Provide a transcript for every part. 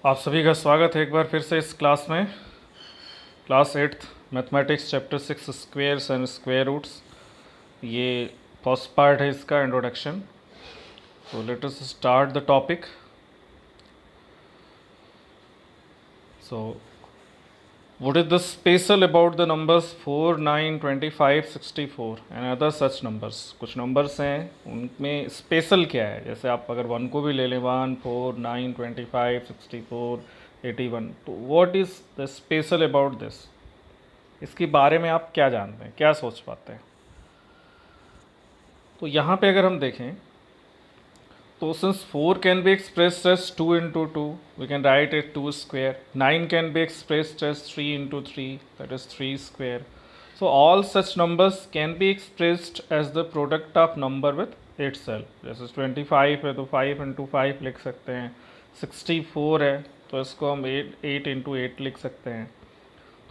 आप सभी का स्वागत है एक बार फिर से इस क्लास में। Class 8th mathematics chapter 6 squares and square roots. ये फर्स्ट पार्ट है इसका इंट्रोडक्शन। तो let us start the topic. So what is the special about the numbers 4, 9, 25, 64 and other such numbers. कुछ नंबर्स हैं उनमें स्पेशल क्या है, जैसे आप अगर 1 को भी ले लें, 1, 4, 9, 25, 64, 81, तो what is the special about this. इसके बारे में आप क्या जानते हैं, क्या सोच पाते हैं। तो यहाँ पे अगर हम देखें तो since 4 can be expressed as 2 into 2, we can write it 2 square. 9 can be expressed as 3 into 3, that is 3 square. So all such numbers can be expressed as the product of number with itself. जैसे 25 है तो 5 into 5 लिख सकते हैं, 64 है तो इसको हम 8 into 8 लिख सकते हैं।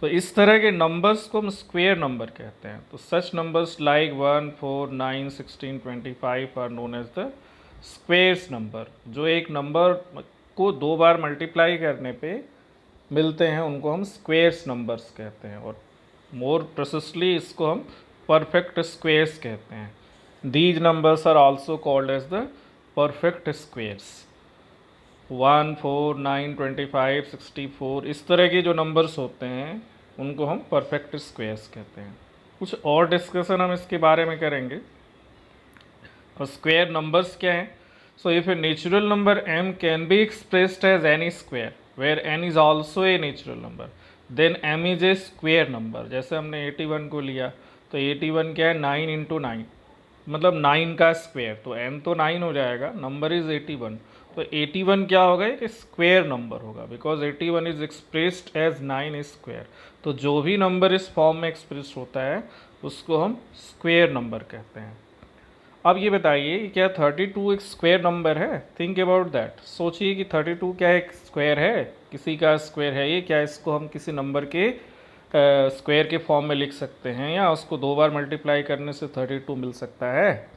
तो इस तरह के नंबर्स को हम स्क्वेयर नंबर कहते हैं। तो सच numbers like 1, 4, 9, 16, 25 are known as the squares number. जो एक नंबर को 2 बार मल्टीप्लाई करने पे मिलते हैं उनको हम स्क्वेयर्स नंबर्स कहते हैं, और मोर प्रिसाइसली इसको हम परफेक्ट स्क्वेयर्स कहते हैं। These numbers are also called as the perfect squares. 1, 4, 9, 25, 64 इस तरह के जो नंबर्स होते हैं उनको हम परफेक्ट स्क्वेयर्स कहते हैं। कुछ और डिस्कशन हम इसके बारे में करेंगे। और स्क्वेयर नंबर्स क्या हैं? So if a natural number m can be expressed as any square where n is also a natural number, then m is a square number. जैसे हमने 81 को लिया तो 81 क्या है, 9 इंटू 9, मतलब 9 का स्क्वेयर, तो m तो 9 हो जाएगा, नंबर इज 81। तो 81 क्या होगा, एक स्क्वेयर नंबर होगा, because 81 is expressed as 9 square. तो जो भी नंबर इस फॉर्म में एक्सप्रेस होता है उसको हम स्क्वेयर नंबर कहते हैं। अब ये बताइए कि क्या 32 एक स्क्वेयर नंबर है? Think about that. सोचिए कि 32 क्या एक स्क्वायर है, किसी का स्क्वायर है ये? क्या इसको हम किसी नंबर के स्क्वायर के फॉर्म में लिख सकते हैं, या उसको 2 बार मल्टीप्लाई करने से 32 मिल सकता है?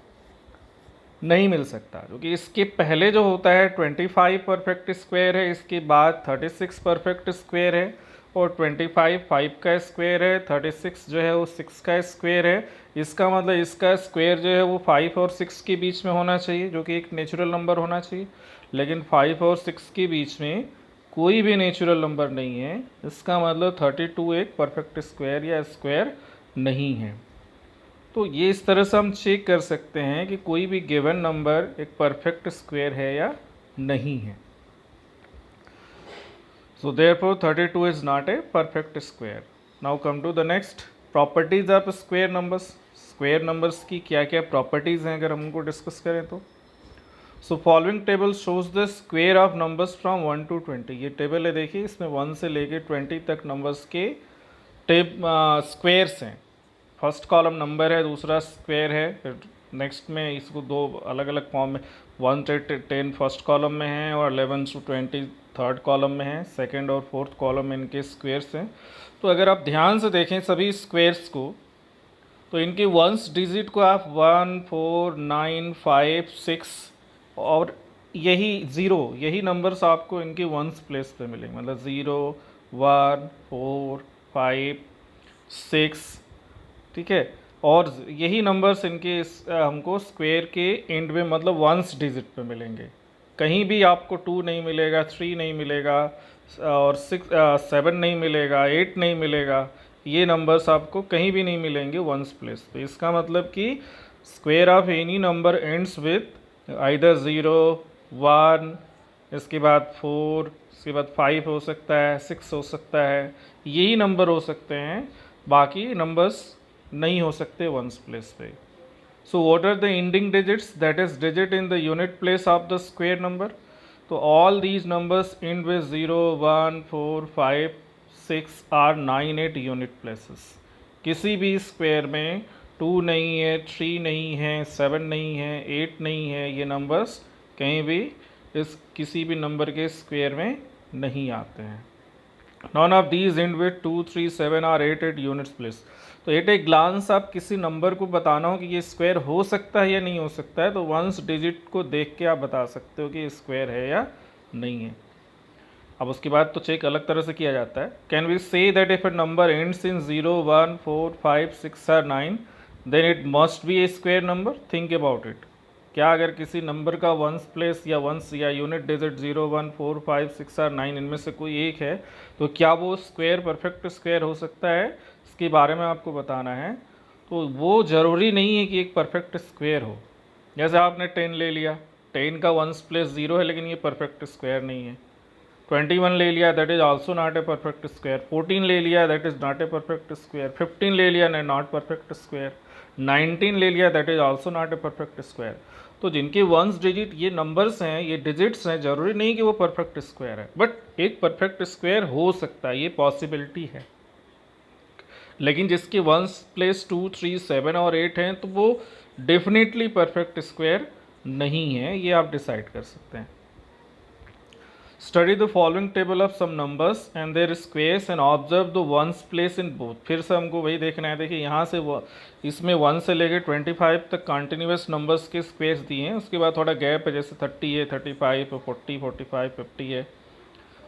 नहीं मिल सकता, क्योंकि इसके पहले जो होता है 25 परफेक्ट स्क्वायर है, इसके बाद 36 परफेक्ट स्क्वायर है, और 25 5 का स्क्वायर है, 36 जो है वो 6 का स्क्वायर है। इसका मतलब इसका स्क्वायर जो है वो 5 और 6 के बीच में होना चाहिए, जो कि एक नेचुरल नंबर होना चाहिए। लेकिन 5 और 6 के बीच में कोई भी नेचुरल नंबर नहीं है, इसका मतलब 32 एक परफेक्ट स्क्वायर या स्क्वायर नहीं है। तो ये इस तरह से हम चेक कर सकते हैं कि कोई भी गिवन नंबर एक परफेक्ट स्क्वायर है या नहीं है। So therefore 32 is not a perfect square. Now come to the next properties of square numbers. Square numbers की क्या क्या properties हैं अगर हम उनको डिस्कस करें तो। So following table shows the square of numbers from 1 to 20. ये टेबल है, देखिए इसमें 1 से लेके 20 तक नंबर्स के स्क्वेयर्स हैं। फर्स्ट कॉलम नंबर है, दूसरा स्क्वेयर है, फिर नेक्स्ट में इसको 2 अलग अलग फॉर्म में 1 से 10 फर्स्ट कॉलम में है, और 11 से 20 थर्ड कॉलम में है। सेकंड और फोर्थ कॉलम में इनके स्क्वेयर्स हैं। तो अगर आप ध्यान से देखें सभी स्क्वेयर्स को, तो इनके वंस डिजिट को आप 1, 4, 9, 5, 6 और यही 0, यही नंबर्स आपको इनके वंस प्लेस पे मिलेंगे, मतलब 0, 1, 4, 5, 6, ठीक है। और यही नंबर्स इनके हमको स्क्वेयर के एंड में, मतलब वंस डिजिट पे मिलेंगे। कहीं भी आपको 2 नहीं मिलेगा, 3 नहीं मिलेगा, और 7 नहीं मिलेगा, 8 नहीं मिलेगा। ये नंबर्स आपको कहीं भी नहीं मिलेंगे वंस प्लेस पे। इसका मतलब कि square of any number ends with either 0, 1, इसके बाद 4, इसके बाद 5 हो सकता है, 6 हो सकता है, यही नंबर हो सकते हैं, बाकी नंबर्स नहीं हो सकते वंस प्लेस पे। So what are the ending digits, that is digit in the unit place of the square number? तो all these numbers end with 0, 1, 4, 5, 6 are 9, 8 unit places. किसी भी स्क्वायर में 2 नहीं है, 3 नहीं है, 7 नहीं है, 8 नहीं है, ये नंबर्स कहीं भी इस किसी भी नंबर के स्क्वायर में नहीं आते हैं। None of these end with 2, 3, 7 or 8, 8 units place. तो एट ए ग्लांस आप किसी नंबर को बताना हो कि ये स्क्वायर हो सकता है या नहीं हो सकता है, तो वंस डिजिट को देख के आप बता सकते हो कि ये स्क्वायर है या नहीं है। अब उसके बाद तो चेक अलग तरह से किया जाता है। Can we say that if a number ends in 0, 1, 4, 5, 6 और 9 then it must be a square number? Think about it. क्या अगर किसी नंबर का वंस प्लेस या वंस या यूनिट डिजिट 0, 1, 4, 5, 6 और 9 इनमें से कोई एक है तो क्या वो स्क्वायर परफेक्ट स्क्वायर हो सकता है? इसके बारे में आपको बताना है। तो वो ज़रूरी नहीं है कि एक परफेक्ट स्क्वायर हो। जैसे आपने 10 ले लिया, 10 का वंस प्लेस 0 है लेकिन ये परफेक्ट स्क्वायर नहीं है। 21 ले लिया, that is also not a perfect square. 14 ले लिया, that is not a perfect square. 15 ले लिया, नॉट परफेक्ट स्क्वायर। 19 ले लिया, that is also not a perfect square. तो जिनके वंस डिजिट ये नंबर्स हैं, ये डिजिट्स हैं, जरूरी नहीं कि वो परफेक्ट स्क्वायर है, बट एक परफेक्ट स्क्वायर हो सकता है, ये पॉसिबिलिटी है। लेकिन जिसके वंस प्लेस 2, 3, 7 और 8 हैं तो वो डेफिनेटली परफेक्ट स्क्वायर नहीं है, ये आप डिसाइड कर सकते हैं। Study the following table of some numbers and their squares and observe the ones place in both. फिर से हमको वही देखना है। देखिए यहाँ से इसमें 1 से लेकर 25 तक कंटिन्यूस नंबर्स के स्क्वेयर्स दिए हैं, उसके बाद थोड़ा गैप है, जैसे 30 है, 35 है, 40, 45, 50 है।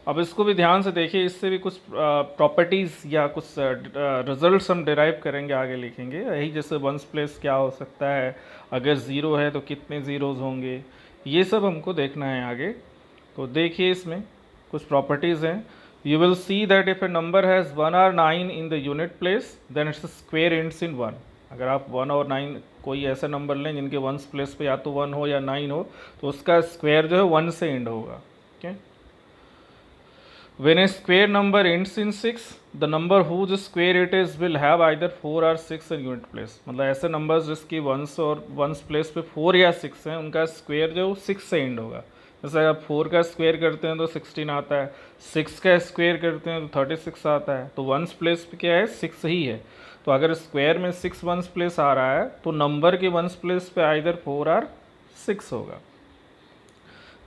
अब इसको भी ध्यान से देखिए, इससे भी कुछ प्रॉपर्टीज़ या कुछ रिजल्ट्स हम डिराइव करेंगे, आगे लिखेंगे। यही जैसे वंस प्लेस क्या हो सकता है, अगर 0 है तो कितने ज़ीरोज़ होंगे, ये सब हमको देखना है आगे। तो देखिए इसमें कुछ प्रॉपर्टीज़ हैं। You will see that if a number has 1 और 9 in the unit place then its square ends in 1। अगर आप 1 और 9 कोई ऐसा नंबर लें जिनके वंस प्लेस पे या तो 1 हो या 9 हो तो उसका स्क्वायर जो है 1 से एंड होगा। Okay. When a square number ends in 6, the number whose square it is will have either 4 or 6 in unit place। मतलब ऐसे नंबर्स जिसकी वंस और वंस प्लेस पे 4 या 6 हैं, उनका स्क्वायर जो 6 से एंड होगा। जैसे आप 4 का स्क्वायर करते हैं तो 16 आता है, 6 का स्क्वायर करते हैं तो 36 आता है। तो वंस प्लेस पे क्या है, 6 ही है। तो अगर स्क्वायर में 6 वंस प्लेस आ रहा है तो नंबर के वंस प्लेस पे आइदर 4 और 6 होगा।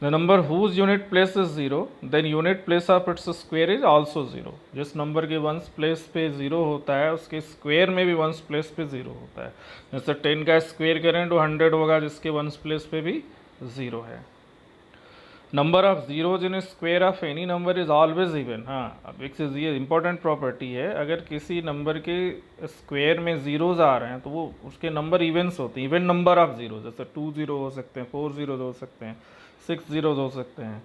The number whose unit place is 0, then unit place of its square is also 0। जिस नंबर के वंस प्लेस पे 0 होता है उसके स्क्वायर में भी वंस प्लेस पे 0 होता है। जैसे 10 का स्क्वायर करें तो 100 होगा, जिसके वंस प्लेस पे भी 0 है। Number of zeros in square of any number is always even. हाँ, अब एक चीज़ ये इंपॉर्टेंट प्रॉपर्टी है, अगर किसी नंबर के स्क्वायर में जीरोज आ रहे हैं तो वो उसके नंबर इवेंट्स होते हैं, इवन नंबर ऑफ जीरो। जैसे 2 0 हो सकते हैं, 4 0 हो सकते हैं, 6 0 हो सकते हैं।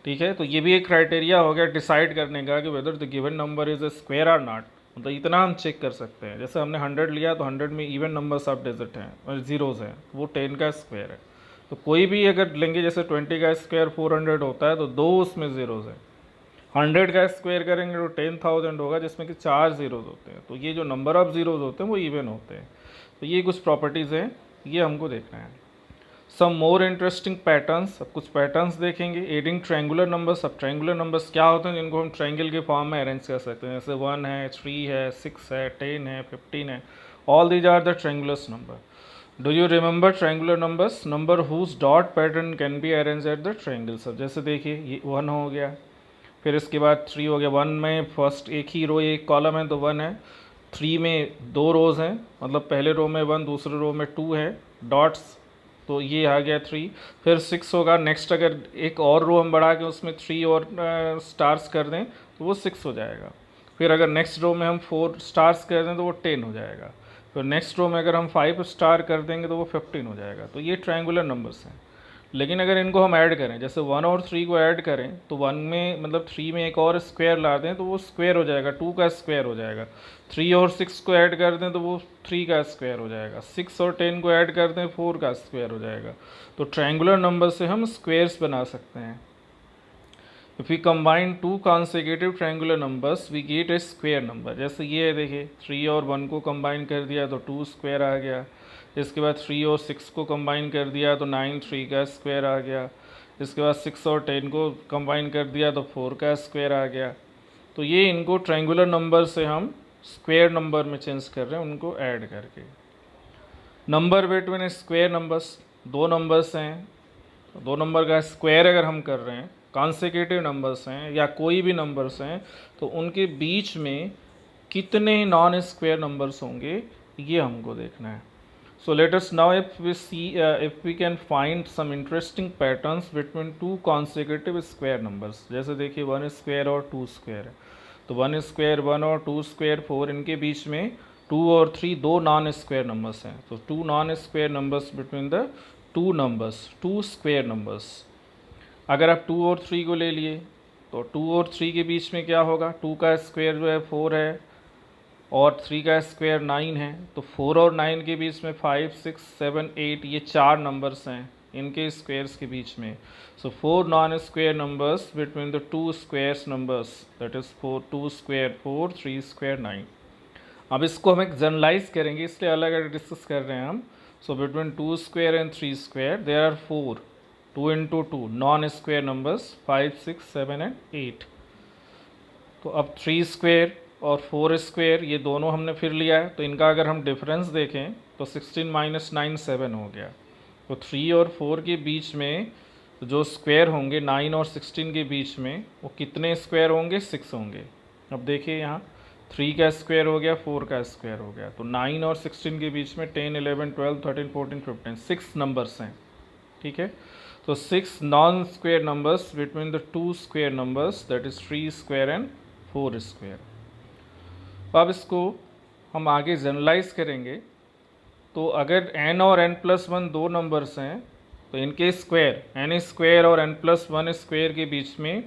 ठीक है, तो ये भी एक क्राइटेरिया हो गया डिसाइड करने का कि whether the given number is a square और नॉट। मतलब इतना हम चेक कर सकते हैं। जैसे हमने 100 लिया तो 100 में इवन नंबर्स ऑफ डिजिट हैं और जीरोज़ हैं, वो 10 का स्क्वायर है। तो कोई भी अगर लेंगे, जैसे 20 का स्क्वायर 400 होता है तो 2 उसमें ज़ीरोज़ हैं। 100 का स्क्वायर करेंगे तो 10,000 होगा, जिसमें कि 4 ज़ीरोज़ होते हैं। तो ये जो नंबर ऑफ ज़ीरोज़ होते हैं वो इवन होते हैं। तो ये कुछ प्रॉपर्टीज़ हैं, ये हमको देखना है। सम मोर इंटरेस्टिंग पैटर्न्स, अब कुछ पैटर्न्स देखेंगे। Adding triangular numbers. अब ट्रायंगुलर नंबर्स क्या होते हैं जिनको हम ट्रायंगल के फॉर्म में अरेंज कर सकते हैं। जैसे 1 है, 3 है, 6 है, 10 है, 15 है। All these are the triangular number. Do you remember triangular numbers? Number whose dot pattern can be arrange at the triangle. सब जैसे देखिए ये 1 हो गया, फिर इसके बाद 3 हो गया। 1 में फर्स्ट एक ही रो एक कॉलम है तो 1 है। 3 में 2 रोज़ हैं, मतलब पहले रो में 1, दूसरे रो में 2 है, डॉट्स, तो ये आ गया 3। फिर 6 होगा। नेक्स्ट अगर एक और रो हम बढ़ा के उसमें 3 और स्टार्स कर दें तो वो 6 हो जाएगा। फिर अगर नेक्स्ट रो में हम 4 स्टार्स कर दें तो वो 10 हो जाएगा। फिर नेक्स्ट रो में अगर हम 5 स्टार कर देंगे तो वो 15 हो जाएगा। तो ये ट्रायंगुलर नंबर्स हैं। लेकिन अगर इनको हम ऐड करें, जैसे 1 और 3 को ऐड करें तो 1 में मतलब 3 में एक और स्क्वायर ला दें तो वो स्क्वायर हो जाएगा, 2 का स्क्वायर हो जाएगा। 3 और 6 को ऐड कर दें तो वो 3 का स्क्वायर हो जाएगा। 6 और 10 को ऐड कर दें 4 का स्क्वायर हो जाएगा। तो ट्रायंगुलर नंबर से हम स्क्वायर्स बना सकते हैं। If we combine 2 consecutive triangular numbers we get a square number. जैसे ये है, देखिए 3 और 1 को कंबाइन कर दिया तो 2 स्क्वायर आ गया। इसके बाद 3 और 6 को कंबाइन कर दिया तो 9 3 का स्क्वायर आ गया। इसके बाद 6 और 10 को कंबाइन कर दिया तो 4 का स्क्वायर आ गया। तो ये इनको ट्रायंगुलर नंबर से हम स्क्वायर नंबर में चेंज कर रहे हैं, उनको ऐड करके। Number between square numbers, 2 numbers हैं, 2 नंबर का स्क्वायर अगर हम कर रहे हैं, कॉन्सेक्यूटिव नंबर्स हैं या कोई भी नंबर्स हैं, तो उनके बीच में कितने नॉन स्क्वायर नंबर्स होंगे ये हमको देखना है। So let us now if we see if we can find some interesting patterns between two consecutive square numbers. जैसे देखिए 1 स्क्वायर और 2 स्क्वायर है, तो 1 स्क्वायर 1 और 2 स्क्वायर 4, इनके बीच में 2 और 3 दो नॉन स्क्वायर नंबर्स हैं. तो two non square numbers between the two numbers, two square numbers. अगर आप 2 और 3 को ले लिए तो 2 और 3 के बीच में क्या होगा, 2 का स्क्वायर जो है 4 है और 3 का स्क्वायर 9 है. तो 4 और 9 के बीच में 5 6 7 8 ये चार नंबर्स हैं इनके स्क्वायर्स के बीच में. सो 4 non square numbers between the to squares numbers, that is 4 2 square 4 3 square 9. अब इसको हम एक जनरलाइज करेंगे, इसलिए अलग अलग डिस्कस कर रहे हैं हम. So between 2 square and 3 square there are 4 2 into 2 non square numbers 5 6 7 and 8. तो अब 3 स्क्वायर और 4 स्क्वायर ये दोनों हमने फिर लिया है, तो इनका अगर हम डिफरेंस देखें तो 16 माइनस 9 7 हो गया. तो 3 और 4 के बीच में जो स्क्वायर होंगे 9 और 16 के बीच में वो कितने स्क्वायर होंगे, 6 होंगे. अब देखिए यहाँ 3 का स्क्वायर हो गया, 4 का स्क्वायर हो गया, तो 9 और 16 के बीच में 10 11 12 13 14 15 6 नंबर्स हैं. ठीक है, तो 6 non square numbers between the to square numbers, that is 3 square and 4 square. अब इसको हम आगे जनरलाइज करेंगे. तो अगर n और n+1 दो नंबर्स हैं तो इनके स्क्वायर n स्क्वायर और n+1 स्क्वायर के बीच में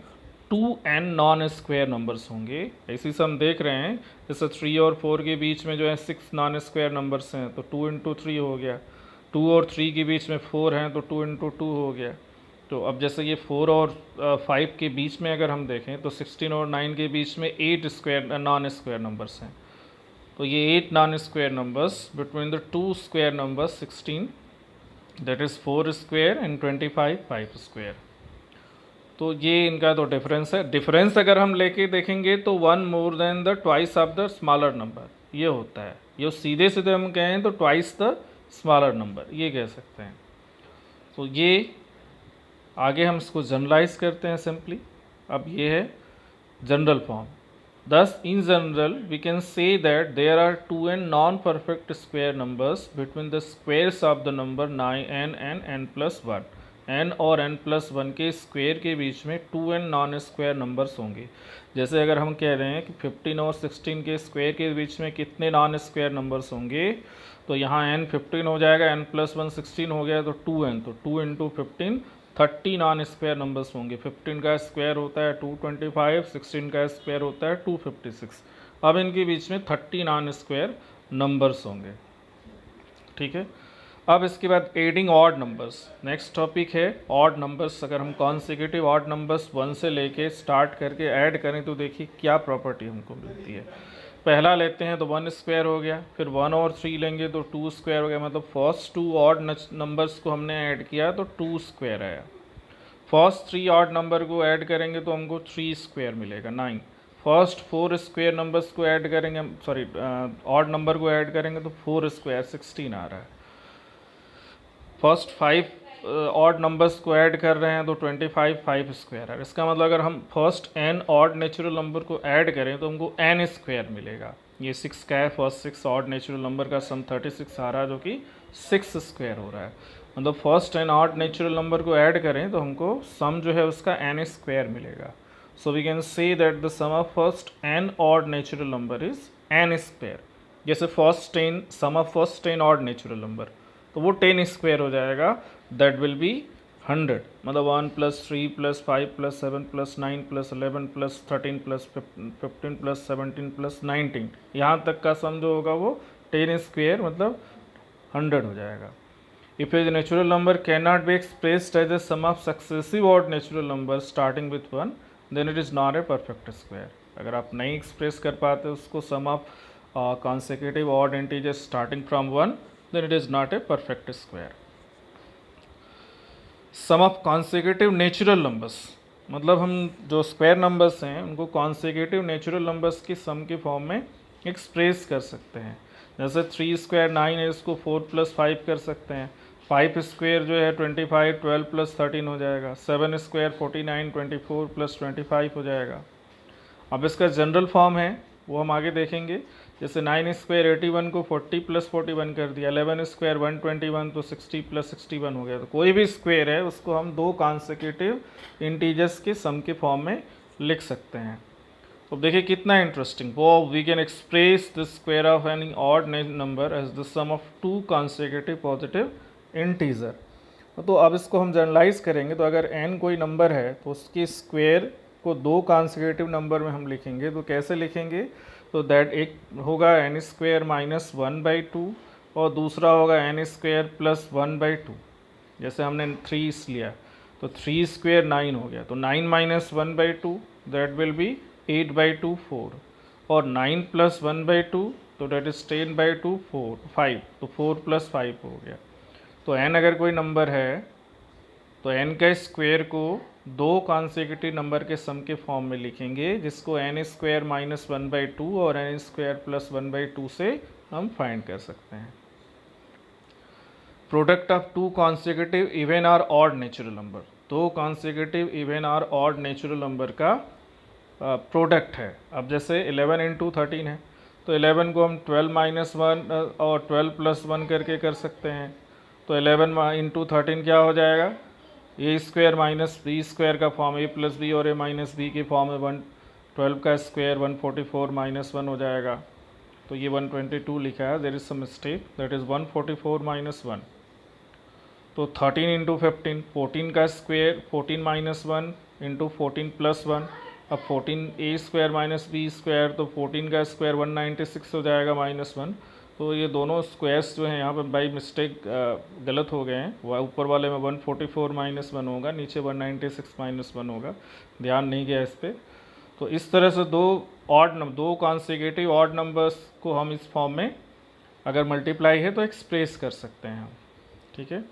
2n नॉन स्क्वायर नंबर्स होंगे. ऐसी से हम देख रहे हैं, जैसे 3 और 4 के बीच में जो है 6 नॉन स्क्वायर नंबर्स हैं, तो 2 into 3 हो गया. 2 और 3 के बीच में 4 हैं तो 2 into 2 हो गया. तो अब जैसे ये 4 और 5 के बीच में अगर हम देखें तो 16 और 9 के बीच में 8 स्क्वायर नॉन स्क्वायर नंबर्स हैं. तो ये 8 non square numbers between the to square numbers 16, that is 4 square and 25 5 square. तो ये इनका तो डिफरेंस है. डिफरेंस अगर हम लेके देखेंगे तो 1 more than the twice of the smaller number ये होता है. ये सीधे सीधे हम कहें तो ट्वाइस द स्मॉलर नंबर ये कह सकते हैं. तो ये आगे हम इसको जनरलाइज करते हैं सिंपली. अब ये है general form. Thus, in general, we can say that there are 2n non-perfect square numbers between the squares of the number 9n and n+1. n और n+1 के स्क्वायर के बीच में 2n नॉन स्क्वायर नंबर्स होंगे. जैसे अगर हम कह रहे हैं कि 15 और 16 के स्क्वायर के बीच में कितने नॉन स्क्वायर नंबर्स होंगे, तो यहाँ n 15 हो जाएगा, n+1 16 हो गया, तो 2n, तो 2 into 15 30 नॉन स्क्वायर नंबर्स होंगे. 15 का स्क्वायर होता है 225, 16 का स्क्वायर होता है 256. अब इनके बीच में 30 नॉन स्क्वायर नंबर्स होंगे. ठीक है, अब इसके बाद adding odd numbers. Next topic है ऑड नंबर्स. अगर हम कॉन्सेक्यूटिव ऑड नंबर्स 1 से लेके स्टार्ट करके ऐड करें तो देखिए क्या प्रॉपर्टी हमको मिलती है. पहला लेते हैं तो 1 स्क्वायर हो गया, फिर 1 और 3 लेंगे तो 2 स्क्वायर हो गया. मतलब फर्स्ट 2 ऑड नंबर्स को हमने ऐड किया तो 2 स्क्वायर आया. फर्स्ट 3 ऑड नंबर को ऐड करेंगे तो हमको 3 स्क्वायर मिलेगा 9. फर्स्ट 4 स्क्वायर नंबर्स को ऐड करेंगे, सॉरी ऑड नंबर को ऐड करेंगे तो 4 स्क्वायर 16 आ रहा है. फर्स्ट 5 ऑड नंबर्स को ऐड कर रहे हैं तो 25 5 स्क्वायर है. इसका मतलब अगर हम first n odd natural number को ऐड करें तो हमको n स्क्वायर मिलेगा. ये 6 का है, फर्स्ट 6 ऑड नेचुरल नंबर का सम 36 आ रहा है जो कि 6 स्क्वायर हो रहा है. मतलब first n odd natural number को ऐड करें तो हमको सम जो है उसका n स्क्वायर मिलेगा. So we can say that the sum of first n odd natural number is n square. जैसे first 10 sum of first 10 odd natural number तो वो 10 स्क्वायर हो जाएगा, दैट विल बी 100. मतलब 1 + 3 + 5 + 7 + 9 + 11 + 13 + 15 + 17 + 19 यहाँ तक का सम जो होगा वो 10 स्क्वायर मतलब 100 हो जाएगा. If a natural number cannot be expressed as a sum of successive odd natural numbers starting with 1, then it is not a perfect square. अगर आप नहीं एक्सप्रेस कर पाते उसको सम of consecutive odd integers starting from 1, then it is not a perfect square. Sum of consecutive natural numbers मतलब हम जो square numbers हैं उनको कॉन्सेक्यूटिव नेचुरल नंबर्स की सम के फॉर्म में एक्सप्रेस कर सकते हैं. जैसे 3 स्क्वायर 9 है, इसको 4 + 5 कर सकते हैं. 5 स्क्वायर जो है 25 12 + 13 हो जाएगा. 7 स्क्वायर 49 24 + 25 हो जाएगा. अब इसका जनरल फॉर्म है वो हम आगे देखेंगे। जैसे 9 स्क्वायर 81 को 40 प्लस 41 कर दिया, 11 स्क्वायर 121 तो 60 प्लस 61 हो गया। तो कोई भी स्क्वायर है उसको हम दो कॉन्सेक्यूटिव इंटीजर्स के सम के फॉर्म में लिख सकते हैं। तो देखिए कितना इंटरेस्टिंग, वो we can express the square of any odd number as the sum of two consecutive positive integer. तो अब इसको हम जनरलाइज करेंगे, तो अगर n कोई नंबर है तो उसके स्क्वायर को दो कॉन्सेक्यूटिव नंबर में हम लिखेंगे। तो कैसे लिखेंगे, तो दैट एक होगा n स्क्वायर माइनस 1/2 और दूसरा होगा n स्क्वायर प्लस 1/2। जैसे हमने 3 लिया तो 3 स्क्वायर 9 हो गया, तो 9 माइनस 1/2 दैट विल बी 8/2 4, और 9 प्लस 1/2 तो दैट इज 10/2 5, तो 4 प्लस 5 हो गया। तो n अगर कोई नंबर है तो n का स्क्वायर को दो कॉन्सेक्यूटिव नंबर के सम के फॉर्म में लिखेंगे, जिसको n स्क्वायर माइनस 1/2 और n स्क्वायर प्लस 1/2 से हम फाइंड कर सकते हैं। Product of two consecutive even और ऑड नेचुरल नंबर, दो कॉन्सेक्यूटिव इवन और ऑड नेचुरल नंबर का प्रोडक्ट है। अब जैसे 11 इंटू 13 है, तो 11 को हम 12 माइनस 1 और 12 प्लस 1 करके कर सकते हैं। तो 11 इंटू 13 क्या हो जाएगा, ए स्क्वायर माइनस बी स्क्वायर का फॉर्म ए प्लस बी और ए माइनस बी के फॉर्म में 12 का स्क्वायर 144 माइनस 1 हो जाएगा। तो ये 122 लिखा है, there is some mistake, that is 144 minus 1। तो 13 इंटू 15, 14 का स्क्वायर 14 माइनस 1 इंटू 14 प्लस 1। अब 14 ए स्क्वायर माइनस बी स्क्वायर, तो 14 का स्क्वायर 196 हो जाएगा माइनस 1। तो ये दोनों स्क्वायर्स जो हैं यहाँ पर बाई मिस्टेक गलत हो गए हैं। वह ऊपर वाले में 144 माइनस 1 होगा, नीचे 196 माइनस 1 होगा, ध्यान नहीं गया इस पर। तो इस तरह से दो कॉन्सेक्यूटिव ऑड नंबर्स को हम इस फॉर्म में अगर मल्टीप्लाई है तो एक्सप्रेस कर सकते हैं हम, ठीक है।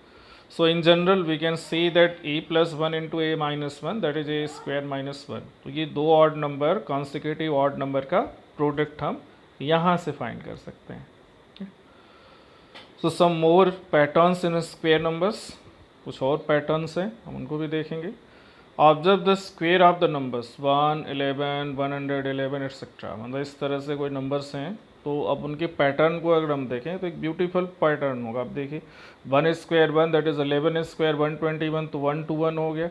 So in general we can see that a plus 1 into a minus 1 that is a square minus 1। तो ये दो odd number consecutive odd number का प्रोडक्ट हम यहाँ से फाइंड कर सकते हैं। So some more patterns in square numbers, कुछ और पैटर्न्स हैं हम उनको भी देखेंगे। Observe the square of the numbers 1, 11, 111 etcetera, मतलब इस तरह से कोई नंबर्स हैं। तो अब उनके पैटर्न को अगर हम देखें तो एक ब्यूटीफुल पैटर्न होगा। अब देखिए 1 स्क्वायर 1 दैट इज़ 11 स्क्वायर 121, तो 1 to 1 हो गया।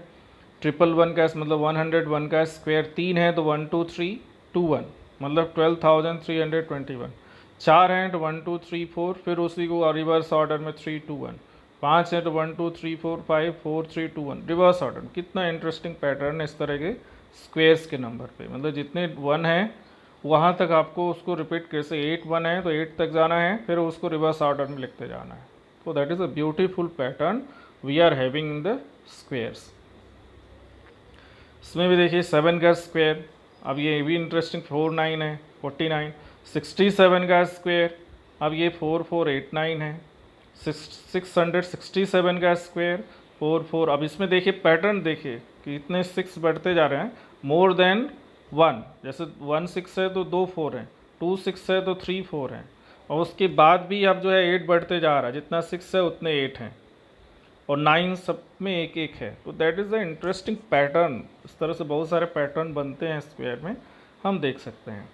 111 का मतलब 101 का स्क्वायर 3 है तो 1 2 3 2 1, मतलब 12,321। 4 हैं तो 1 2 3 4, फिर उसी को रिवर्स ऑर्डर में 3 2 1। 5 है तो 1 2 3 4 5 4 3 2 1, रिवर्स ऑर्डर। कितना इंटरेस्टिंग पैटर्न है इस तरह के स्क्वेयर्स के नंबर पे, मतलब जितने 1 हैं वहाँ तक आपको उसको रिपीट, कैसे 8 1 है तो 8 तक जाना है, फिर उसको रिवर्स ऑर्डर में लिखते जाना है। तो that is a beautiful pattern we are having in the squares. इसमें भी देखिए 7 का स्क्वायर, अब ये भी इंटरेस्टिंग 4 9 है 49। 67 का स्क्वायर, अब ये 4489 है। 667 का स्क्वायर 44। अब इसमें देखिए पैटर्न देखिए कि इतने 6 बढ़ते जा रहे हैं, मोर देन 1। जैसे 1 6 है तो 2 4 हैं, 2 6 है तो 3 4 हैं, और उसके बाद भी अब जो है 8 बढ़ते जा रहा है, जितना 6 है उतने 8 हैं, और 9 सब में एक एक है। तो that is a interesting pattern. इस तरह से बहुत सारे पैटर्न बनते हैं स्क्वायर में, हम देख सकते हैं।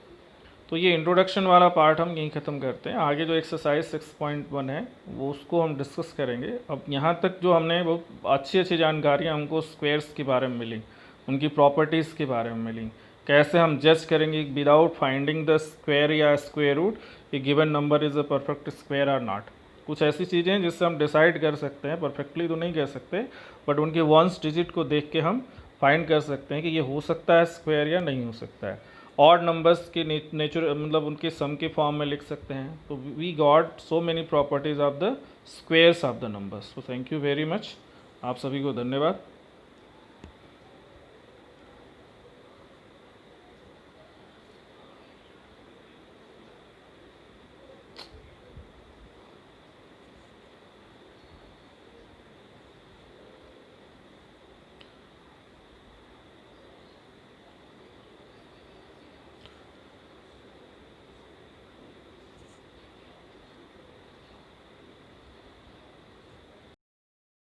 तो ये इंट्रोडक्शन वाला पार्ट हम यहीं ख़त्म करते हैं। आगे जो एक्सरसाइज 6.1 है वो उसको हम डिस्कस करेंगे। अब यहाँ तक जो हमने बहुत अच्छी अच्छी जानकारियाँ हमको स्क्वायर्स के बारे में मिली, उनकी प्रॉपर्टीज़ के बारे में मिली, कैसे हम जज करेंगे विदाउट फाइंडिंग द स्क्वायर या स्क्वायर रूट कि given number is a perfect square और नॉट। कुछ ऐसी चीज़ें हैं जिससे हम डिसाइड कर सकते हैं, परफेक्टली तो नहीं कह सकते, बट उनके वंस डिजिट को देख के हम फाइंड कर सकते हैं कि ये हो सकता है स्क्वायर या नहीं हो सकता है। ऑड नंबर्स के नेचर मतलब उनके सम के फॉर्म में लिख सकते हैं। तो we got so many properties of the squares of the numbers. तो थैंक यू वेरी मच, आप सभी को धन्यवाद।